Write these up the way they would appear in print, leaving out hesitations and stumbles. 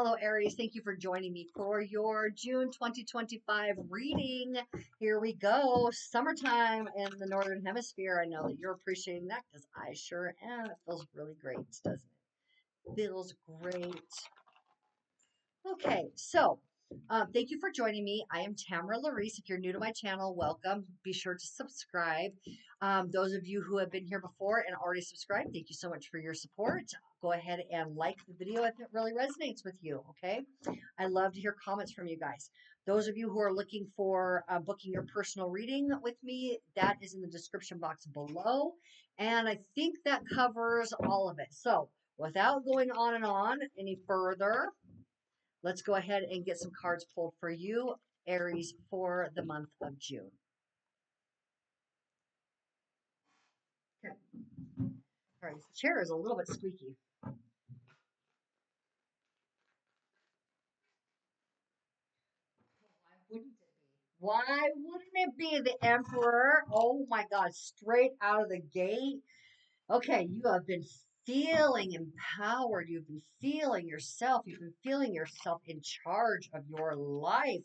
Hello, Aries. Thank you for joining me for your June 2025 reading. Here we go. Summertime in the Northern Hemisphere. I know that you're appreciating that because I sure am. It feels really great, doesn't it? Feels great. Okay, so thank you for joining me. I am Tamara Larice. If you're new to my channel, welcome. Be sure to subscribe. Those of you who have been here before and already subscribed, thank you so much for your support. Go ahead and like the video if it really resonates with you, okay? I love to hear comments from you guys. Those of you who are looking for booking your personal reading with me, that is in the description box below. And I think that covers all of it. So without going on and on any further, let's go ahead and get some cards pulled for you, Aries, for the month of June. Okay. All right, this chair is a little bit squeaky. Why wouldn't it be? Why wouldn't it be the Emperor? Oh my God, straight out of the gate. Okay, you have been feeling empowered. You've been feeling yourself. You've been feeling yourself in charge of your life.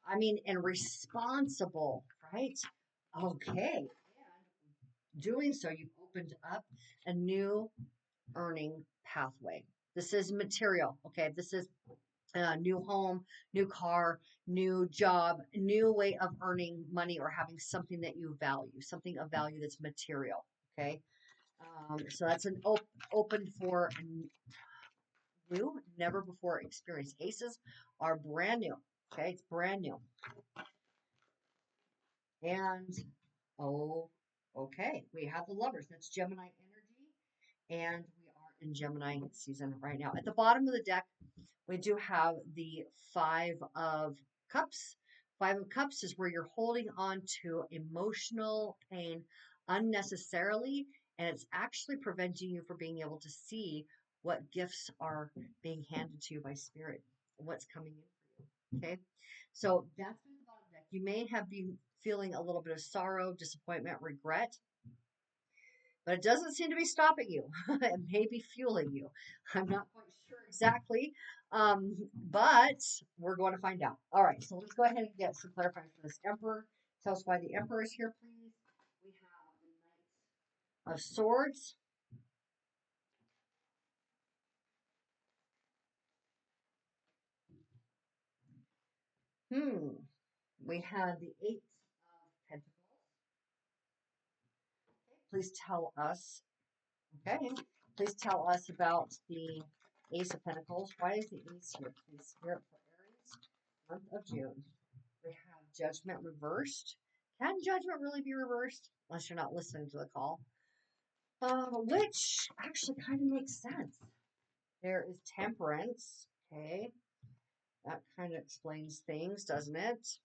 I mean, and responsible, right? Okay. Doing so, you've opened up a new earning pathway. This is material, okay? This is a new home, new car, new job, new way of earning money or having something that you value, something of value that's material, okay? So that's an open for new, never before experience. Aces are brand new, okay? It's brand new. And, oh, okay, we have the lovers. That's Gemini energy. And we are in Gemini season right now. At the bottom of the deck, we do have the Five of Cups. Five of Cups is where you're holding on to emotional pain unnecessarily, and it's actually preventing you from being able to see what gifts are being handed to you by Spirit, what's coming in for you. Okay, so that's been the bottom deck. You may have been feeling a little bit of sorrow, disappointment, regret, but it doesn't seem to be stopping you. It may be fueling you. I'm not quite sure exactly, but we're going to find out. All right, so let's go ahead and get some clarifying for this Emperor. Tell us why the Emperor is here, please. We have the Knight of Swords. We have the Eight of Pentacles. Please tell us. Okay, please tell us about the Ace of Pentacles. Why is the Ace here? Please, Spirit for Aries, month of June. We have Judgment reversed. Can Judgment really be reversed? Unless you're not listening to the call. Which actually kind of makes sense. There is Temperance. Okay. That kind of explains things, doesn't it?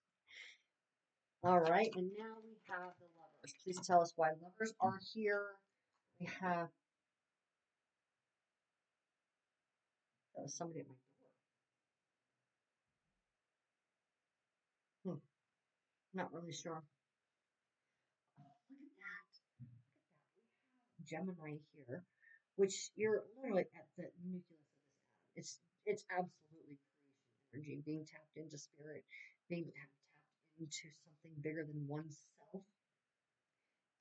All right. And now we have the lovers. Please tell us why lovers are here. We have somebody at my door. Not really sure. Look at that. Look at that. We have Gemini here, which you're literally at the nucleus of this atom. It's absolutely creation energy, being tapped into spirit, being tapped into something bigger than oneself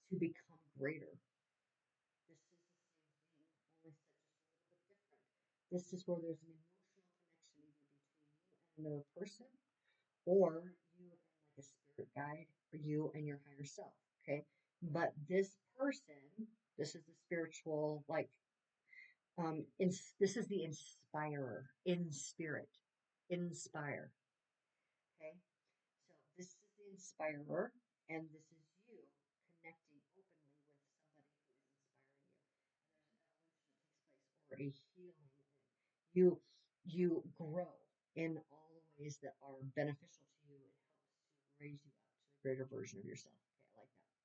to become greater. This is the same thing, only said just a little bit different. This is where there's an emotional connection either between you and another person, or you and like a spirit guide, or you and your higher self. Okay. But this person, this is the spiritual, like, this is the inspirer in spirit. Inspire. Okay. So this is the inspirer, and this is you connecting openly with somebody who is inspiring you. And there's an evolution that takes place, or a healing. You grow in all the ways that are beneficial to you. It helps to raise you up to a greater version of yourself. Okay, I like that.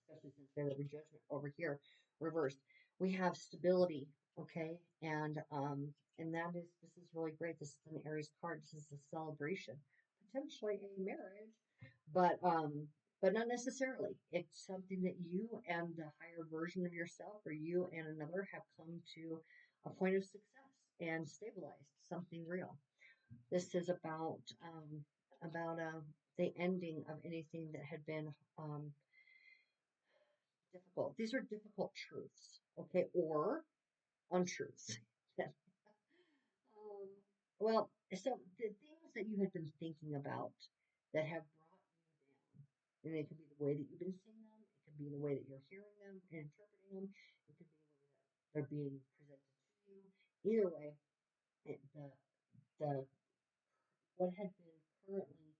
Especially since we have every judgment over here reversed. We have stability, okay, and that is, this is really great. This is an Aries card. This is a celebration, potentially a marriage, but not necessarily. It's something that you and the higher version of yourself, or you and another, have come to a point of success. and stabilized, something real. This is about the ending of anything that had been difficult. These are difficult truths, okay, or untruths. um, well, so the things that you had been thinking about that have brought you down, and it could be the way that you've been seeing them, it could be the way that you're hearing them and interpreting them, it could be the way that they're being presented to you. Either way, the what had been currently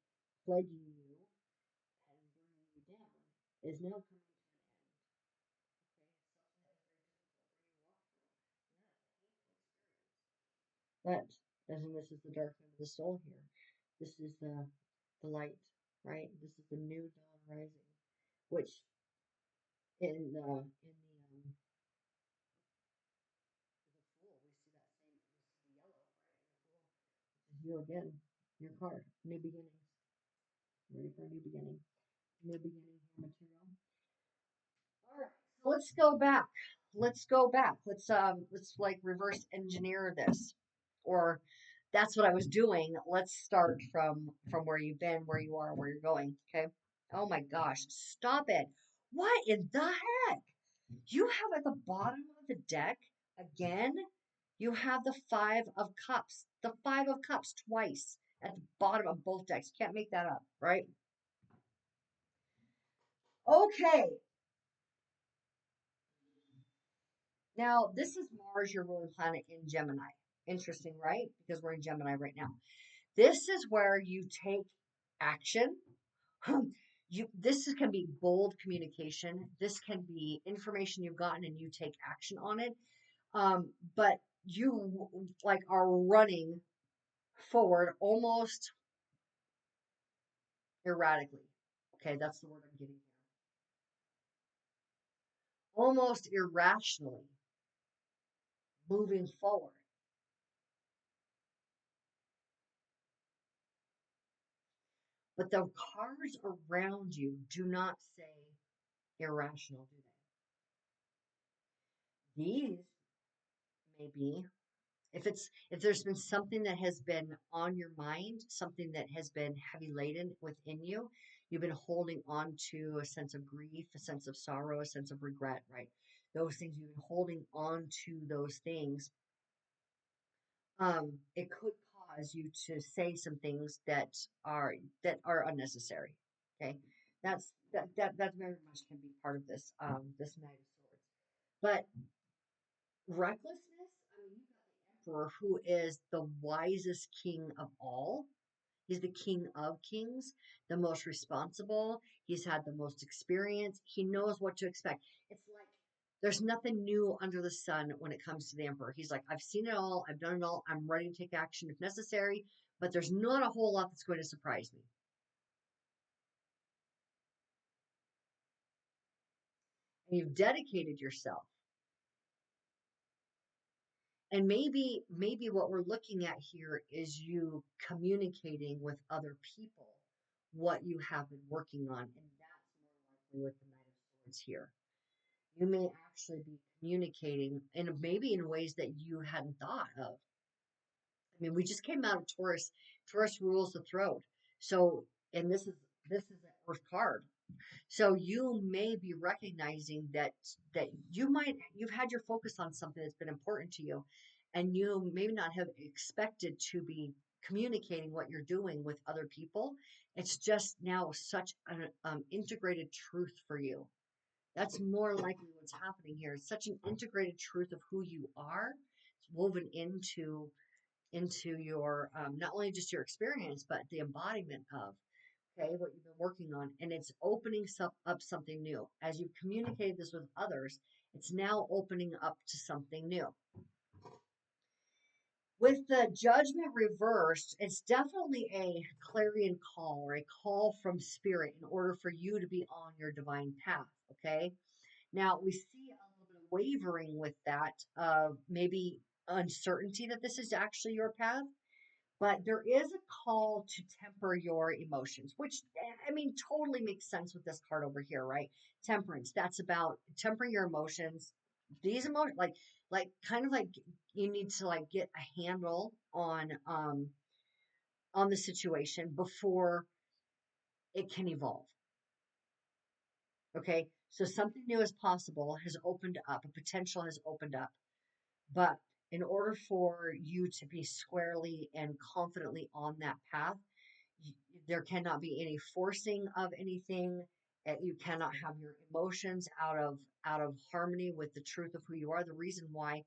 plaguing you and bringing you down is now coming to an end. Okay, it's something that was very difficult for you to walk through. And that's a painful experience. But as in this is the dark night of the soul here. This is the light, right? This is the new dawn rising, which in the fool we see that same we see the yellow right in the fool, which is you again, your card, new beginnings, ready for a new beginning, new beginning here material. All right, so let's go back. Let's go back. Let's like reverse engineer this. Or that's what I was doing. Let's start from where you've been, where you are, where you're going. Okay. Oh my gosh, stop it. What in the heck? You have at the bottom of the deck again, you have the five of cups. The five of cups twice at the bottom of both decks. Can't make that up, right? Okay. Now, this is Mars, your ruling planet in Gemini. Interesting, right? Because we're in Gemini right now. This is where you take action. Can be bold communication. This can be information you've gotten and you take action on it. But you like are running forward almost erratically. Okay, that's the word I'm getting here. Almost irrationally moving forward. But the cards around you do not say irrational, do they? These may be if there's been something that has been on your mind, something that has been heavy laden within you, you've been holding on to a sense of grief, a sense of sorrow, a sense of regret, right? Those things you've been holding on to those things. It could cause you to say some things that are unnecessary. Okay, that very much can be part of this Knight of Swords. But recklessness, I mean, you've got the Emperor, who is the wisest king of all. He's the king of kings, the most responsible. He's had the most experience. He knows what to expect. It's like there's nothing new under the sun when it comes to the Emperor. He's like, I've seen it all. I've done it all. I'm ready to take action if necessary, but there's not a whole lot that's going to surprise me. And you've dedicated yourself. And maybe what we're looking at here is you communicating with other people what you have been working on, and that's more likely with the Knight of Swords here. You may actually be communicating in maybe in ways that you hadn't thought of. I mean, we just came out of Taurus. Taurus rules the throat. So, and this is an Earth card. So you may be recognizing that you've had your focus on something that's been important to you, and you may not have expected to be communicating what you're doing with other people. It's just now such an integrated truth for you. That's more likely what's happening here. It's such an integrated truth of who you are. It's woven into your not only just your experience, but the embodiment of okay what you've been working on, and it's opening up something new. As you communicate this with others, it's now opening up to something new. With the Judgment reversed, it's definitely a clarion call or a call from spirit in order for you to be on your divine path. Okay, now we see a little bit of wavering with that, maybe uncertainty that this is actually your path. But there is a call to temper your emotions, which I mean totally makes sense with this card over here, right? Temperance. That's about tempering your emotions. these emotions, like kind of like you need to like get a handle on the situation before it can evolve. Okay, so something new is possible, has opened up, a potential has opened up. But in order for you to be squarely and confidently on that path, there cannot be any forcing of anything. You cannot have your emotions out of harmony with the truth of who you are. The reason why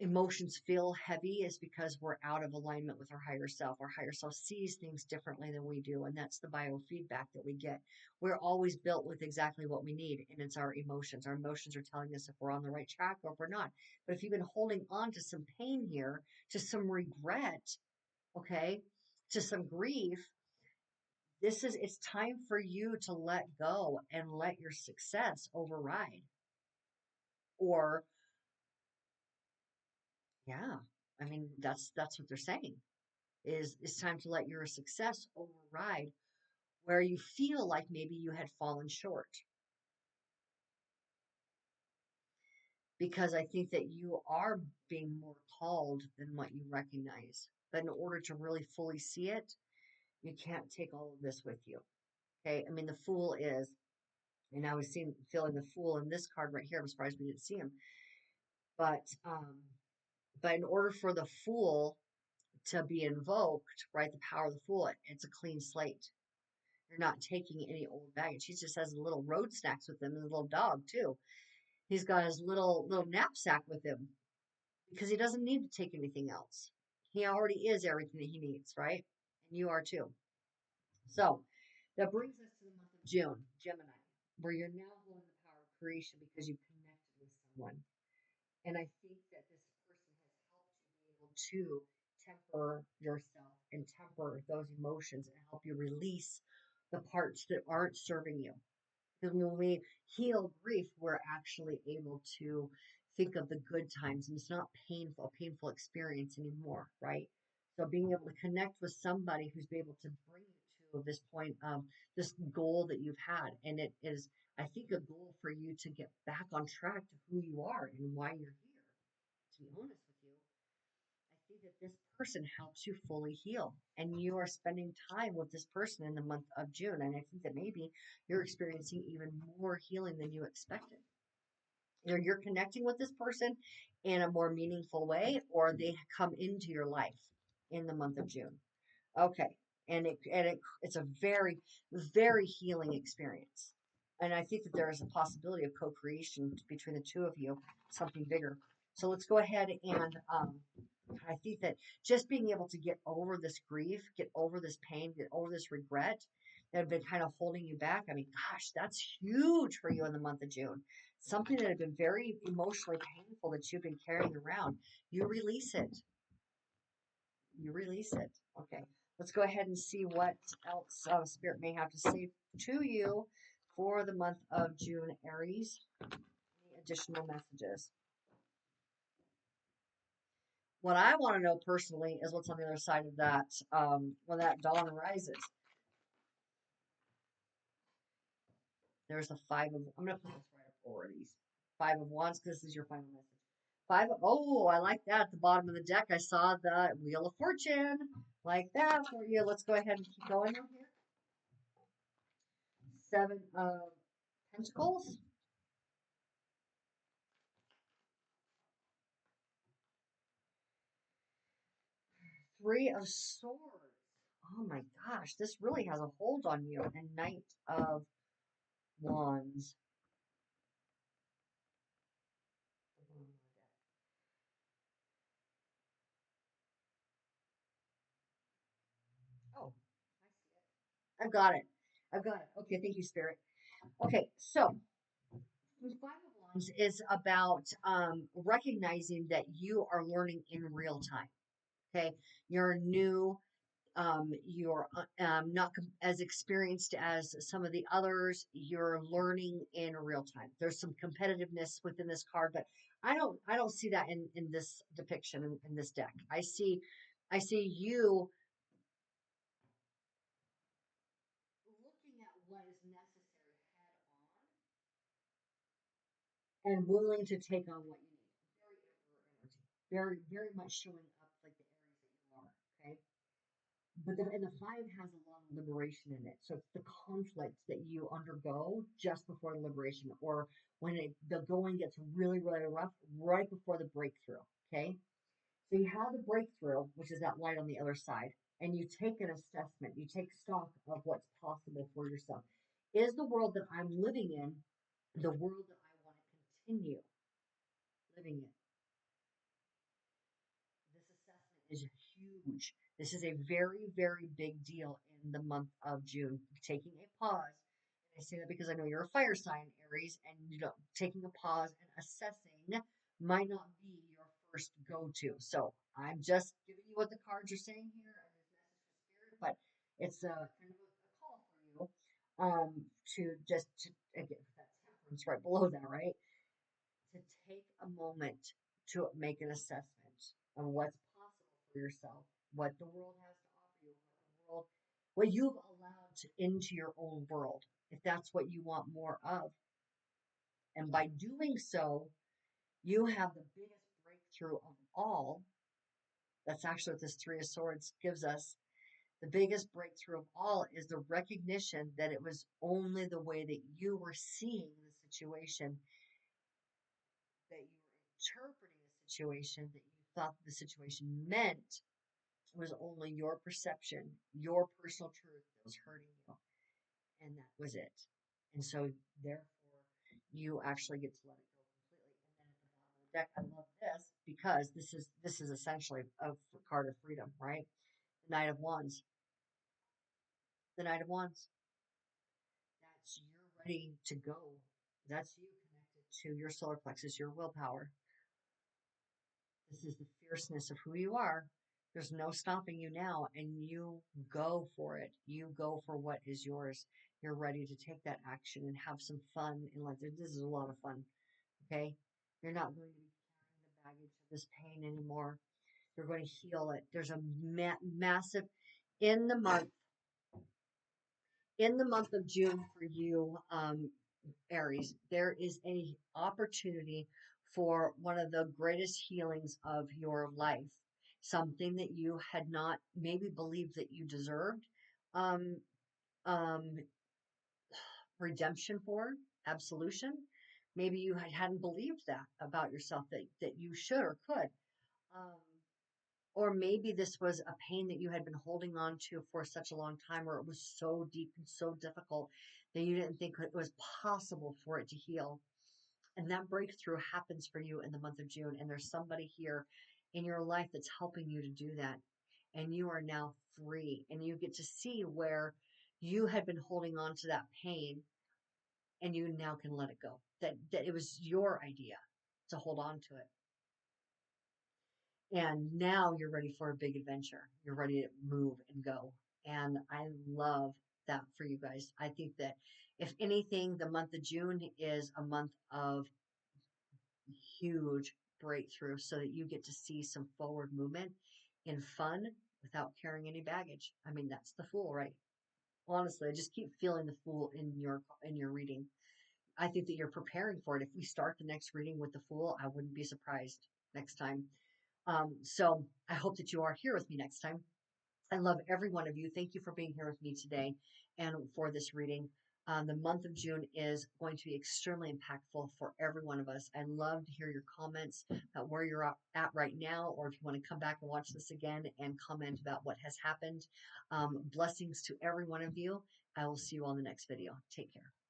emotions feel heavy is because we're out of alignment with our higher self. Our higher self sees things differently than we do, and that's the biofeedback that we get. We're always built with exactly what we need, and it's our emotions. Our emotions are telling us if we're on the right track or if we're not. But if you've been holding on to some pain here, to some regret, okay, to some grief, it's time for you to let go and let your success override. Or yeah, I mean that's what they're saying. Is it's time to let your success override where you feel like maybe you had fallen short. Because I think that you are being more called than what you recognize. But in order to really fully see it, you can't take all of this with you. Okay. I mean, the fool is, and I was feeling the fool in this card right here. I'm surprised we didn't see him. But but in order for the fool to be invoked, right, the power of the fool, it's a clean slate. You're not taking any old baggage. He just has little road snacks with him and a little dog too. He's got his little knapsack with him because he doesn't need to take anything else. He already is everything that he needs, right? And you are too. So that brings us to the month of June, Gemini, where you're now holding the power of creation because you connected with someone. And I think that this person has helped you be able to temper yourself and temper those emotions and help you release the parts that aren't serving you. Because when we heal grief, we're actually able to think of the good times, and it's not painful, a painful experience anymore, right? So being able to connect with somebody who's been able to bring you to this point of this goal that you've had, and it is, I think, a goal for you to get back on track to who you are and why you're here. To be honest with you, I think that this person helps you fully heal, and you are spending time with this person in the month of June. And I think that maybe you're experiencing even more healing than you expected. Either you're connecting with this person in a more meaningful way, or they come into your life in the month of June. Okay. It's a very, very healing experience. And I think that there is a possibility of co-creation between the two of you, something bigger. So let's go ahead and I think that just being able to get over this grief, get over this pain, get over this regret that have been kind of holding you back. I mean, gosh, that's huge for you in the month of June. Something that had been very emotionally painful that you've been carrying around. You release it. You release it. Okay. Let's go ahead and see what else Spirit may have to say to you for the month of June, Aries. Any additional messages? What I want to know personally is what's on the other side of that when that dawn rises. There's a five of, I'm going to put this right up over these. Five of wands, because this is your final message. Oh, I like that. At the bottom of the deck, I saw the Wheel of Fortune. Like that for you. Let's go ahead and keep going on here. Seven of Pentacles. Three of Swords. Oh my gosh, this really has a hold on you. And Knight of Wands. Oh, I see it. I've got it. I've got it. Okay, thank you, Spirit. Okay, so the Five of Wands is about recognizing that you are learning in real time. Okay, you're new. You're not as experienced as some of the others. You're learning in real time. There's some competitiveness within this card, but I don't see that in this depiction in this deck. I see you looking at what is necessary head on and willing to take on what you need. Very emperor energy. Very, very much showing up like the Aries that you are. Okay. But and the five has a lot of liberation in it. So it's the conflict that you undergo just before the liberation, or when the going gets really, really rough, right before the breakthrough. Okay. So you have the breakthrough, which is that light on the other side, and you take an assessment, you take stock of what's possible for yourself. Is the world that I'm living in the world that I want to continue living in? This assessment is huge. This is a very, very big deal in the month of June. Taking a pause, and I say that because I know you're a fire sign, Aries, and taking a pause and assessing might not be your first go-to. So I'm just giving you what the cards are saying here and this message for spirit, but it's a kind of a call for you to just to, again, that temperance right below that, right? To take a moment to make an assessment on what's possible for yourself, what the world has to offer you, what you've allowed into your own world, if that's what you want more of. And by doing so, you have the biggest breakthrough of all. That's actually what this Three of Swords gives us. The biggest breakthrough of all is the recognition that it was only the way that you were seeing the situation, that you were interpreting the situation, that you thought the situation meant was only your perception, your personal truth that was hurting you. And that was it. And so, therefore, you actually get to let it go completely. And then at the bottom of the deck, I love this because this is essentially a card of freedom, right? The Knight of Wands. The Knight of Wands. That's you're ready to go. That's you connected to your solar plexus, your willpower. This is the fierceness of who you are. There's no stopping you now, and you go for it. You go for what is yours. You're ready to take that action and have some fun in life. This is a lot of fun, okay? You're not going to be carrying the baggage of this pain anymore. You're going to heal it. There's a massive in the month of June for you, Aries, there is an opportunity for one of the greatest healings of your life, something that you had not maybe believed that you deserved, um, um, redemption for, absolution. Maybe you hadn't believed that about yourself that you should or could. Um, or maybe this was a pain that you had been holding on to for such a long time, or it was so deep and so difficult that you didn't think it was possible for it to heal. And that breakthrough happens for you in the month of June. And there's somebody here in your life that's helping you to do that. And you are now free. And you get to see where you had been holding on to that pain and you now can let it go. That it was your idea to hold on to it. And now you're ready for a big adventure. You're ready to move and go. And I love that for you guys. I think that if anything, the month of June is a month of huge breakthrough so that you get to see some forward movement in fun without carrying any baggage. I mean, that's the Fool, right? Honestly, I just keep feeling the Fool in your reading. I think that you're preparing for it. If we start the next reading with the Fool, I wouldn't be surprised next time. So I hope that you are here with me next time. I love every one of you. Thank you for being here with me today and for this reading. The month of June is going to be extremely impactful for every one of us. I love to hear your comments about where you're at right now, or if you want to come back and watch this again and comment about what has happened. Blessings to every one of you. I will see you on the next video. Take care.